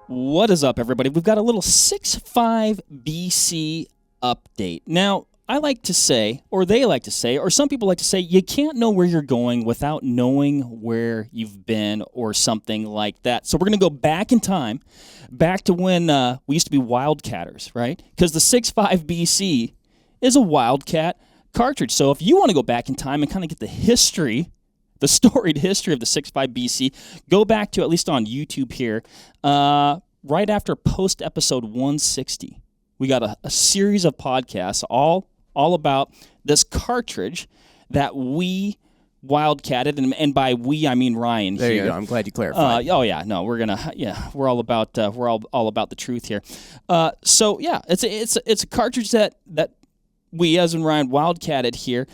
What is up, everybody? We've got a little 6.5 BC update. Now, I like to say, or they like to say, or some people like to say, you can't know where you're going without knowing where you've been or something like that. So we're going to go back in time, back to when we used to be Wildcatters, right? Because the 6.5 BC is a Wildcat cartridge. So if you want to go back in time and kind of get the history, the storied history of the 6.5 BC, go back to, at least on YouTube here, right after post episode 160. We got a series of podcasts all about this cartridge that we wildcatted, and by we I mean Ryan here. There you go. I'm glad you clarified. We're all about all about the truth here. So yeah, it's a cartridge that we, as in Ryan, wildcatted here.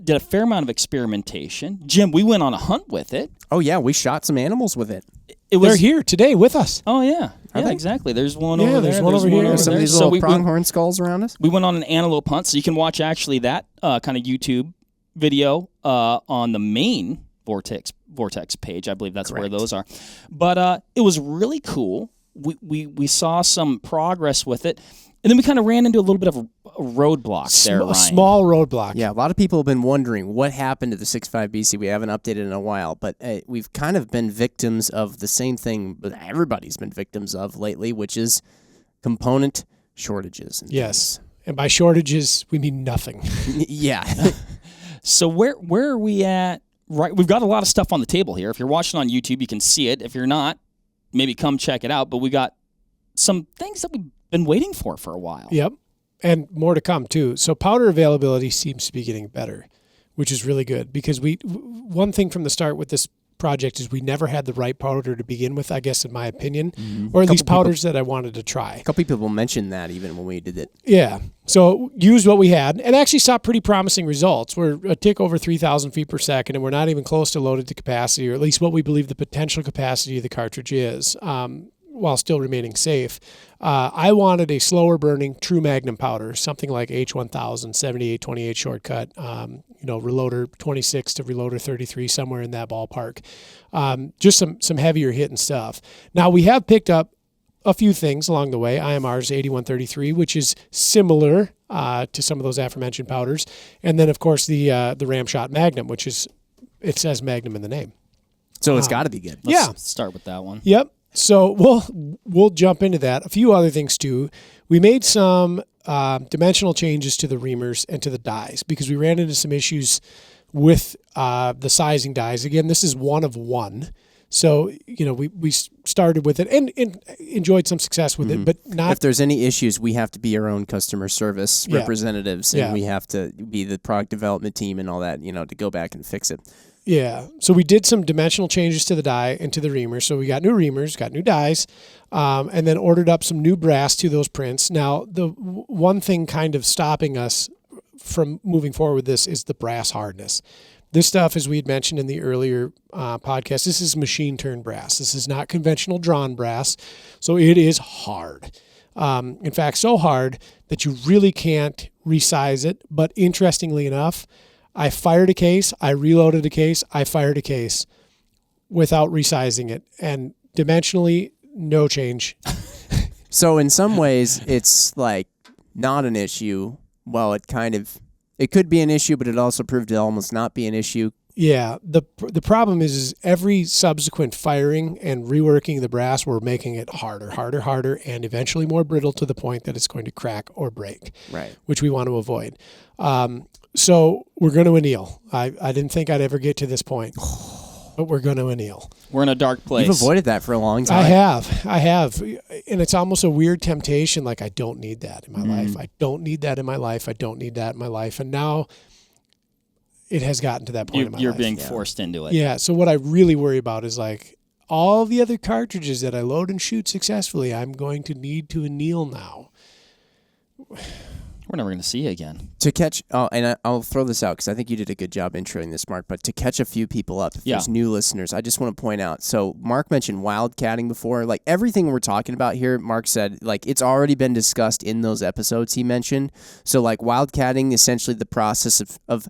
Did a fair amount of experimentation. Jim, we went on a hunt with it. Oh yeah, we shot some animals with it. They're here today with us. Oh yeah, exactly. There's one over there. There's one over here. Some of these little pronghorn skulls around us. We went on an antelope hunt, so you can watch actually that kind of YouTube video on the main Vortex page. I believe that's where those are. But it was really cool. We saw some progress with it. And then we kind of ran into a little bit of a roadblock there, Ryan. A small roadblock. Yeah, a lot of people have been wondering what happened to the 6.5 BC. We haven't updated in a while, but we've kind of been victims of the same thing that everybody's been victims of lately, which is component shortages. Yes, and by shortages, we mean nothing. Yeah. So where are we at? Right, we've got a lot of stuff on the table here. If you're watching on YouTube, you can see it. If you're not, maybe come check it out. But we got some things that we've been waiting for a while. Yep, and more to come too. So powder availability seems to be getting better, which is really good because one thing from the start with this project is we never had the right powder to begin with, I guess, in my opinion, or at least powders that I wanted to try. A couple people mentioned that even when we did it. Yeah, so used what we had and actually saw pretty promising results. We're a tick over 3,000 feet per second, and we're not even close to loaded to capacity, or at least what we believe the potential capacity of the cartridge is. While still remaining safe. I wanted a slower burning true magnum powder, something like H1000, 7828 shortcut, reloader 26 to reloader 33, somewhere in that ballpark. Just some heavier hitting stuff. Now we have picked up a few things along the way. IMR's 8133, which is similar to some of those aforementioned powders. And then of course the Ramshot Magnum, which it says Magnum in the name. So it's got to be good. Let's start with that one. Yep. So we'll jump into that. A few other things too. We made some dimensional changes to the reamers and to the dies because we ran into some issues with the sizing dies. Again, this is one of one. So, we started with it and enjoyed some success with it, but not... If there's any issues, we have to be our own customer service representatives, and we have to be the product development team and all that, to go back and fix it. Yeah, so we did some dimensional changes to the die and to the reamers. So we got new reamers, got new dies, and then ordered up some new brass to those prints. Now, the one thing kind of stopping us from moving forward with this is the brass hardness. This stuff, as we had mentioned in the earlier podcast, this is machine-turned brass. This is not conventional drawn brass, so it is hard. In fact, so hard that you really can't resize it. But interestingly enough, I fired a case, I reloaded a case, I fired a case without resizing it. And dimensionally, no change. So in some ways, it's like not an issue. Well, it could be an issue, but it also proved to almost not be an issue. Yeah, the problem is every subsequent firing and reworking the brass, we're making it harder, and eventually more brittle to the point that it's going to crack or break, right? Which we want to avoid. So we're going to anneal. I didn't think I'd ever get to this point, but we're going to anneal. We're in a dark place. You've avoided that for a long time. I have. And it's almost a weird temptation, like I don't need that in my life. I don't need that in my life. I don't need that in my life. And now it has gotten to that point in my life. You're being forced into it. Yeah, so what I really worry about is like all the other cartridges that I load and shoot successfully, I'm going to need to anneal now. We're never going to see you again. To catch, and I'll throw this out because I think you did a good job introing this, Mark, but to catch a few people up, if there's new listeners, I just want to point out, so Mark mentioned wildcatting before. Like everything we're talking about here, Mark said, like it's already been discussed in those episodes he mentioned. So like wildcatting, essentially the process of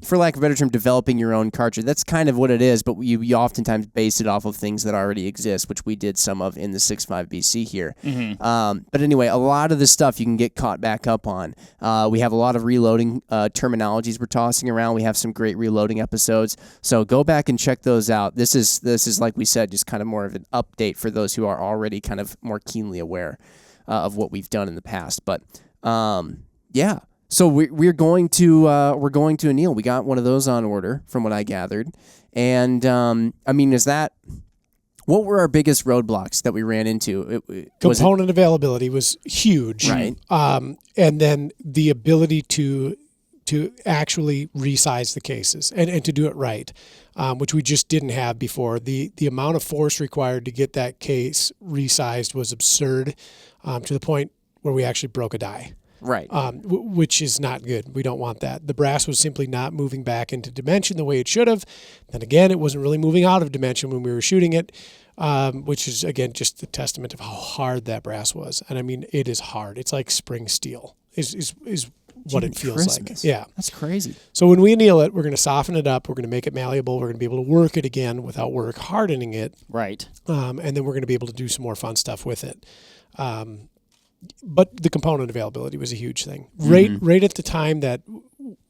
for lack of a better term, developing your own cartridge. That's kind of what it is, but you oftentimes base it off of things that already exist, which we did some of in the 6.5 BC here. But anyway, a lot of the stuff you can get caught back up on. We have a lot of reloading terminologies we're tossing around. We have some great reloading episodes, so go back and check those out. This is like we said, just kind of more of an update for those who are already kind of more keenly aware of what we've done in the past. But yeah. So we're going to anneal. We got one of those on order, from what I gathered, and I mean, what were our biggest roadblocks that we ran into? Component availability was huge, right? And then the ability to actually resize the cases and to do it right, which we just didn't have before. The amount of force required to get that case resized was absurd, to the point where we actually broke a die. Right. Which is not good. We don't want that. The brass was simply not moving back into dimension the way it should have. Then again, it wasn't really moving out of dimension when we were shooting it, which is, again, just a testament of how hard that brass was. And I mean, it is hard. It's like spring steel is what it feels Christmas. like. Yeah. That's crazy. So when we anneal it, we're going to soften it up. We're going to make it malleable. We're going to be able to work it again without work hardening it. Right. And then we're going to be able to do some more fun stuff with it. But the component availability was a huge thing. Right at the time that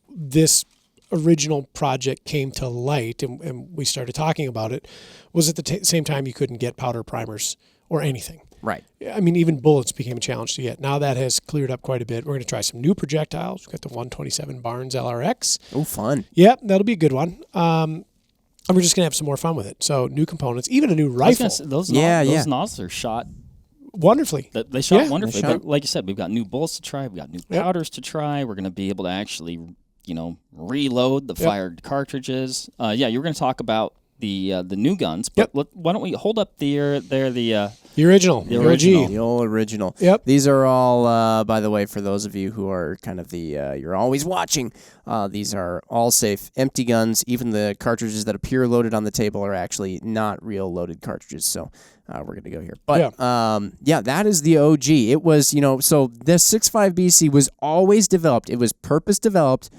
this original project came to light and we started talking about it, was at the same time you couldn't get powder primers or anything. Right. I mean, even bullets became a challenge to get. Now that has cleared up quite a bit. We're going to try some new projectiles. We've got the 127 Barnes LRX. Oh, fun. Yeah, that'll be a good one. And we're just going to have some more fun with it. So new components, even a new rifle. Those nozzles are shot wonderfully. They shot wonderfully. They shot. But like you said, we've got new bullets to try. We've got new powders to try. We're going to be able to actually, reload the fired cartridges. You were going to talk about the new guns, but why don't we hold up the original. The original. The old original. Yep. These are all, by the way, for those of you who are kind of you're always watching, these are all safe, empty guns. Even the cartridges that appear loaded on the table are actually not real loaded cartridges. So we're going to go here. But, that is the OG. It was, so the 6.5 BC was always developed. It was purpose developed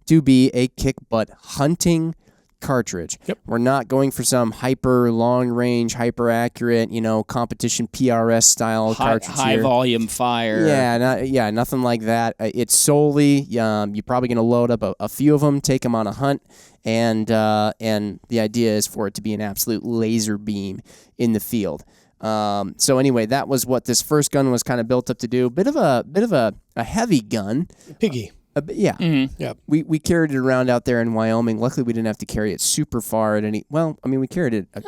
to be a kick butt hunting cartridge. Yep. We're not going for some hyper long range, hyper accurate, competition PRS style cartridge. High volume fire. Yeah, nothing like that. It's solely you're probably going to load up a few of them, take them on a hunt, and the idea is for it to be an absolute laser beam in the field. So anyway, that was what this first gun was kind of built up to do. Bit of a heavy gun. Piggy. Yeah. Mm-hmm. Yeah. We carried it around out there in Wyoming. Luckily, we didn't have to carry it super far at any. Well, I mean, we carried it. A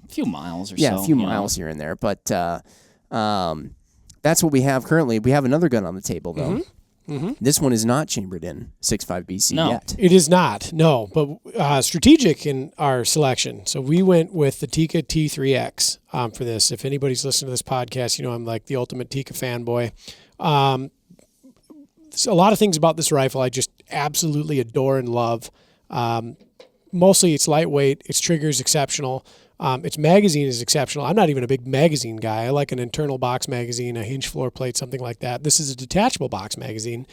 few miles or so. Yeah, a few miles here and there. But that's what we have currently. We have another gun on the table though. Mm-hmm. This one is not chambered in 6.5 BC yet. It is not. No, but strategic in our selection. So we went with the Tikka T3X for this. If anybody's listening to this podcast, I'm like the ultimate Tikka fanboy. A lot of things about this rifle I just absolutely adore and love. Mostly it's lightweight, its trigger is exceptional, its magazine is exceptional. I'm not even a big magazine guy. I like an internal box magazine, a hinge floor plate, something like that. This is a detachable box magazine,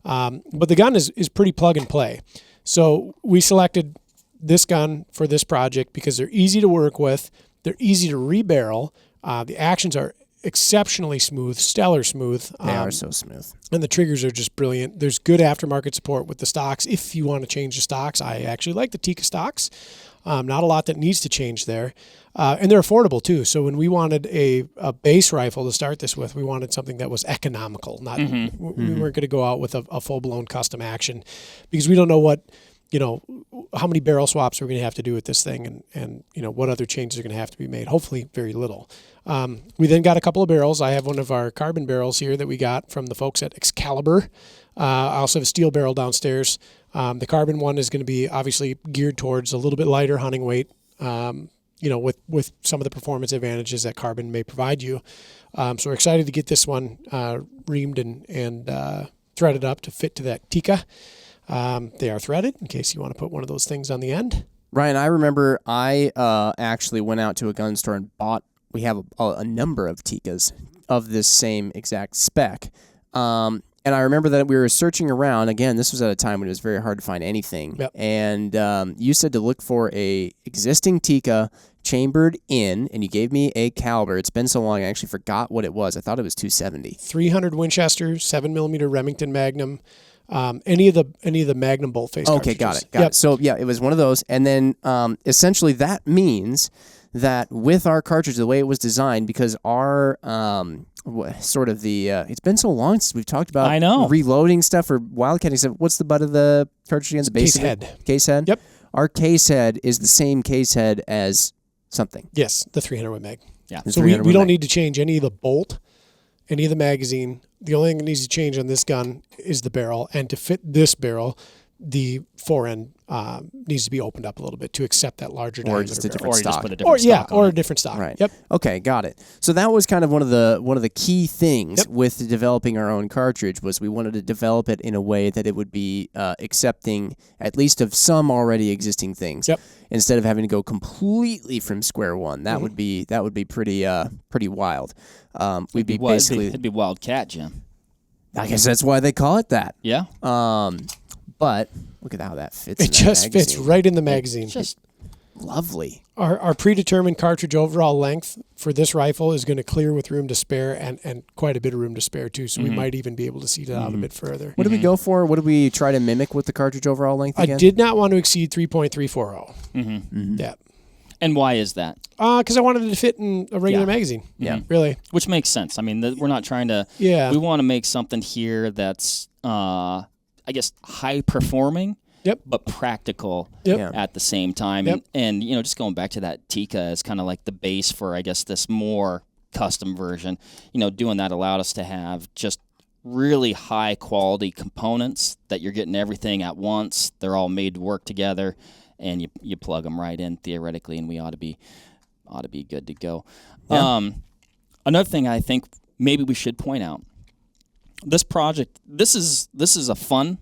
but the gun is pretty plug and play. So we selected this gun for this project because they're easy to work with, they're easy to rebarrel, the actions are exceptionally smooth, stellar smooth. They are so smooth. And the triggers are just brilliant. There's good aftermarket support with the stocks. If you want to change the stocks, I actually like the Tikka stocks. Not a lot that needs to change there. And they're affordable too. So when we wanted a base rifle to start this with, we wanted something that was economical. Not we weren't going to go out with a full-blown custom action because we don't know what, how many barrel swaps we're going to have to do with this thing and what other changes are going to have to be made. Hopefully very little. We then got a couple of barrels. I have one of our carbon barrels here that we got from the folks at Excalibur. I also have a steel barrel downstairs. The carbon one is going to be obviously geared towards a little bit lighter hunting weight, with some of the performance advantages that carbon may provide you. So we're excited to get this one reamed and threaded up to fit to that Tikka. They are threaded in case you want to put one of those things on the end. Ryan, I remember I actually went out to a gun store and bought. We have a number of Tikkas of this same exact spec. And And I remember that we were searching around. Again, this was at a time when it was very hard to find anything. Yep. And you said to look for a existing Tikka chambered in, and you gave me a caliber. It's been so long, I actually forgot what it was. I thought it was 270. 300 Winchester, 7mm Remington Magnum, any of the Magnum bolt face. Okay, got it. So yeah, it was one of those. And then essentially that means that with our cartridge, the way it was designed, because our it's been so long since we've talked about reloading stuff or wildcatting stuff. What's the butt of the cartridge again? The base head. Case head? Yep. Our case head is the same case head as something. Yes, the 300 Win Mag. Yeah. So we don't need to change any of the bolt, any of the magazine. The only thing that needs to change on this gun is the barrel. And to fit this barrel, the forend needs to be opened up a little bit to accept that larger diameter. Or just a different Or you stock. just put a different stock on or it. a different stock. Right. Yep. Okay, got it. So that was kind of one of the key things with developing our own cartridge was we wanted to develop it in a way that it would be accepting at least of some already existing things. Yep. Instead of having to go completely from square one. That would be pretty wild. We'd be basically it'd be Wildcat, Jim. I guess that's why they call it that. Yeah. But look at how that fits. It just fits right in the magazine. It's just lovely. Our predetermined cartridge overall length for this rifle is going to clear with room to spare and quite a bit of room to spare too. So we might even be able to seat it out a bit further. What did we go for? What did we try to mimic with the cartridge overall length again? I did not want to exceed 3.340. Yeah. And why is that? Because I wanted it to fit in a regular Yeah. magazine. Yeah. Really. Which makes sense. I mean, we're not trying to. Yeah. We want to make something here that's, I guess, high performing. Yep. But practical Yep. at the same time. Yep. And just going back to that Tikka as kind of like the base for, I guess, this more custom version. Doing that allowed us to have just really high quality components that you're getting everything at once. They're all made to work together, and you plug them right in theoretically, and we ought to be good to go. Yeah. Another thing I think maybe we should point out, this project, this is a fun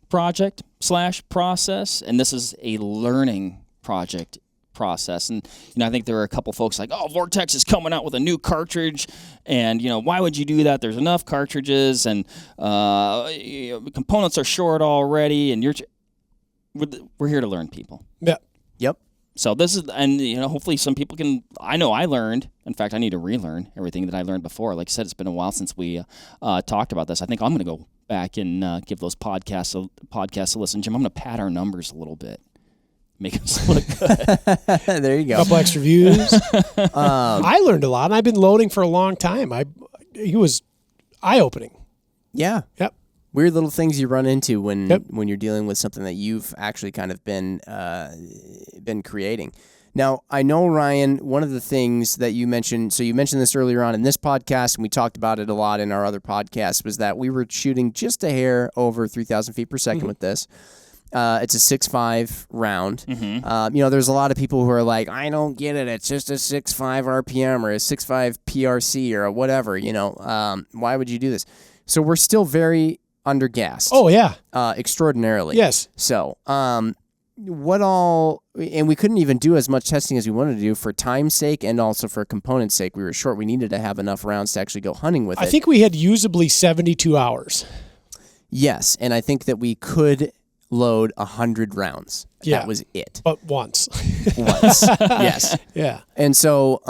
project / process, and this is a learning process. And I think there are a couple folks like, oh, Vortex is coming out with a new cartridge, and why would you do that? There's enough cartridges, and components are short already, and we're here to learn, people. Yeah. Yep. So this is, and hopefully some people can. I know I learned. In fact, I need to relearn everything that I learned before. Like I said, it's been a while since we talked about this. I think I'm going to go back and give those podcasts a listen, Jim. I'm going to pad our numbers a little bit, make us look good. There you go. Couple extra views. I learned a lot, and I've been loading for a long time. It was eye-opening. Yeah. Yep. Weird little things you run into when you're dealing with something that you've actually kind of been creating. Now, I know, Ryan, one of the things that you mentioned, so you mentioned this earlier on in this podcast, and we talked about it a lot in our other podcasts, was that we were shooting just a hair over 3,000 feet per second with this. It's a 6.5 round. There's a lot of people who are like, I don't get it. It's just a 6.5 RPM or a 6.5 PRC or whatever. Why would you do this? So we're still very undergassed. Oh, yeah. Extraordinarily. Yes. So, what all, and we couldn't even do as much testing as we wanted to do for time's sake and also for component's sake. We were short. We needed to have enough rounds to actually go hunting with it. I think we had usably 72 hours. Yes, and I think that we could load 100 rounds. Yeah. That was it. But once. Once. Yes. Yeah. And so,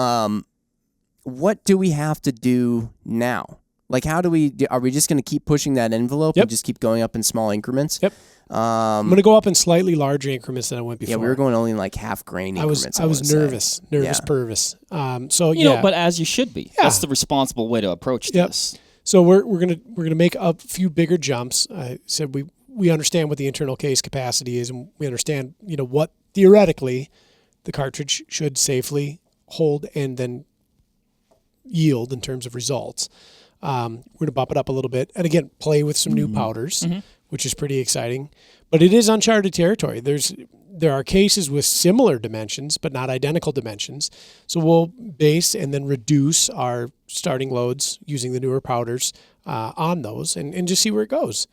what do we have to do now? Like, are we just going to keep pushing that envelope and just keep going up in small increments? Yep. I'm going to go up in slightly larger increments than I went before. Yeah, we were going only in like half grain increments. I was nervous, pervis. But as you should be. Yeah. That's the responsible way to approach this. So we're gonna make a few bigger jumps. I said we understand what the internal case capacity is, and we understand what theoretically the cartridge should safely hold and then yield in terms of results. We're gonna bump it up a little bit, and again play with some new powders, which is pretty exciting. But it is uncharted territory. There are cases with similar dimensions, but not identical dimensions. So we'll base and then reduce our starting loads using the newer powders on those and just see where it goes.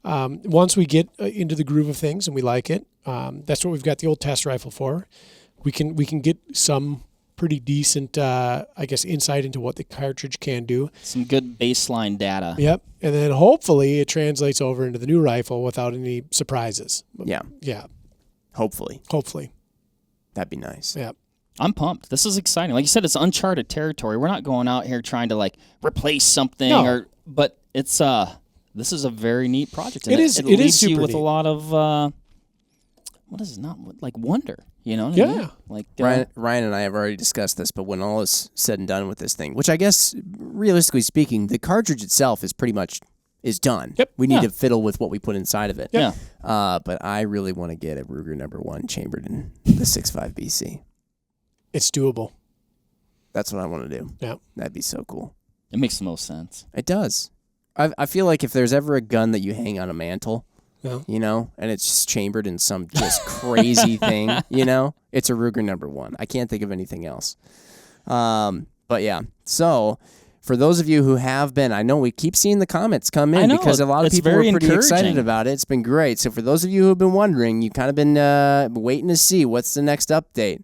Once we get into the groove of things and we like it, that's what we've got the old test rifle for. We can get some pretty decent, I guess, insight into what the cartridge can do. Some good baseline data. Yep. And then hopefully it translates over into the new rifle without any surprises. Yeah. Yeah. Hopefully. That'd be nice. Yeah. I'm pumped. This is exciting. Like you said, it's uncharted territory. We're not going out here trying to like replace something but it's this is a very neat project. And it leaves super you with neat. a lot of wonder, you know? What I mean? Like Ryan and I have already discussed this, but when all is said and done with this thing, which I guess realistically speaking, the cartridge itself is pretty much done. Yep. We need to fiddle with what we put inside of it. Yeah. But I really want to get a Ruger #1 chambered in the 6.5 BC. It's doable. That's what I want to do. Yeah. That'd be so cool. It makes the most sense. It does. I feel like if there's ever a gun that you hang on a mantle, Yeah. you know, and it's just chambered in some just crazy thing, you know, it's a Ruger #1. I can't think of anything else. But yeah, so for those of you who have been, I know we keep seeing the comments come in because a lot of people are pretty excited about it. It's been great. So for those of you who have been wondering, you kind of been waiting to see what's the next update.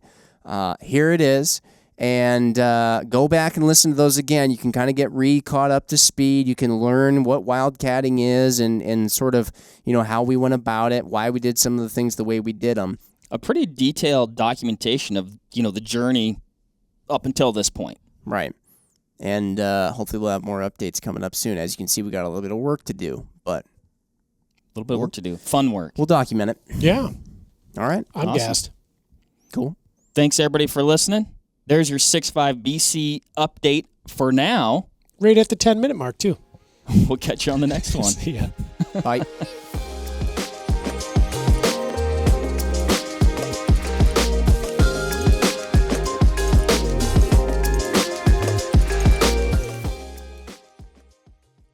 Here it is. And go back and listen to those again. You can kind of get caught up to speed. You can learn what wildcatting is and sort of, you know, how we went about it, why we did some of the things the way we did them. A pretty detailed documentation of, you know, the journey up until this point. Right. And hopefully we'll have more updates coming up soon. As you can see, we got a little bit of work to do, but a little bit of work to do. Fun work. We'll document it. Yeah. All right. I'm gassed. Cool. Thanks, everybody, for listening. There's your 6.5 BC update for now. Right at the 10-minute mark, too. We'll catch you on the next one. See ya. Bye.